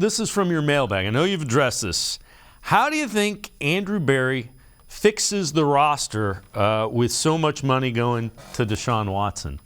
this is from your mailbag. I know you've addressed this. How do you think Andrew Berry fixes the roster with so much money going to Deshaun Watson?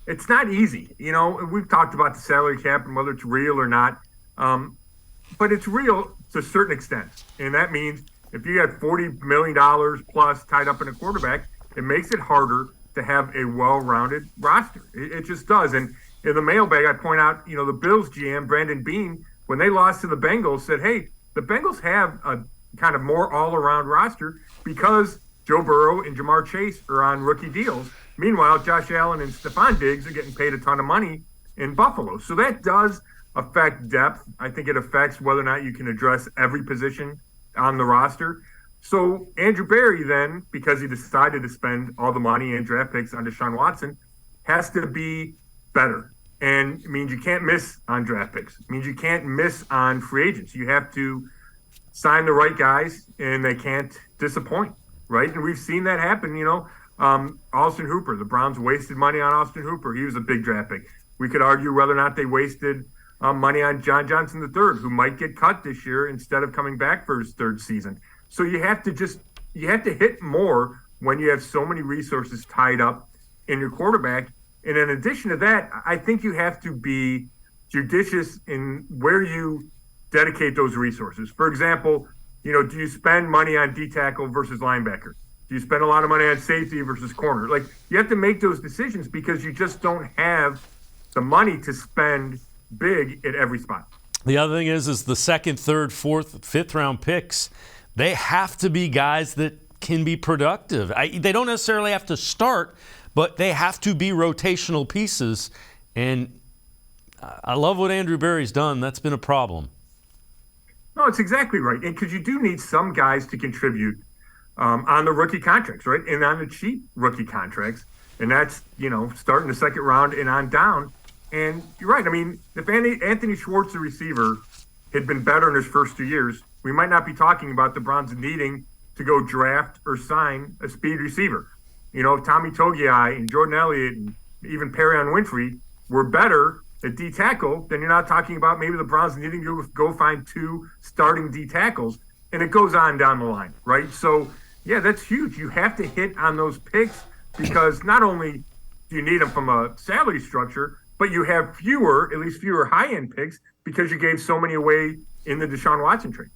It's not easy. We've talked about the salary cap and whether it's real or not. But it's real to a certain extent. And that means if you got $40 million plus tied up in a quarterback, it makes it harder to have a well-rounded roster. It just does. And in the mailbag, I point out, the Bills GM, Brandon Beane, when they lost to the Bengals, said, hey, the Bengals have a kind of more all-around roster because Joe Burrow and Jamar Chase are on rookie deals. Meanwhile, Josh Allen and Stephon Diggs are getting paid a ton of money in Buffalo. So that does affect depth. I think it affects whether or not you can address every position on the roster. So Andrew Berry then, because he decided to spend all the money and draft picks on Deshaun Watson, has to be better. And it means you can't miss on draft picks. It means you can't miss on free agents. You have to sign the right guys, and they can't disappoint, right? And we've seen that happen, Austin Hooper. The Browns wasted money on Austin Hooper. He was a big draft pick. We could argue whether or not they wasted money on John Johnson III, who might get cut this year instead of coming back for his third season. So you have to hit more when you have so many resources tied up in your quarterback. And in addition to that, I think you have to be judicious in where you dedicate those resources. For example, do you spend money on D tackle versus linebacker? Do you spend a lot of money on safety versus corner? Like, you have to make those decisions because you just don't have the money to spend big at every spot. The other thing is the second, third, fourth, fifth round picks, they have to be guys that can be productive. They don't necessarily have to start, but they have to be rotational pieces. And I love what Andrew Berry's done. That's been a problem. No, it's exactly right. And because you do need some guys to contribute on the rookie contracts, right? And on the cheap rookie contracts. And that's, starting the second round and on down. And you're right. I mean, if Anthony Schwartz, the receiver, had been better in his first 2 years, we might not be talking about the Browns needing to go draft or sign a speed receiver. If Tommy Togiai and Jordan Elliott and even Perrion Winfrey were better at D tackle, then you're not talking about maybe the Browns needing to go find 2 starting D tackles. And it goes on down the line, right? So, yeah, that's huge. You have to hit on those picks because not only do you need them from a salary structure, but you have at least fewer high-end picks because you gave so many away in the Deshaun Watson trade.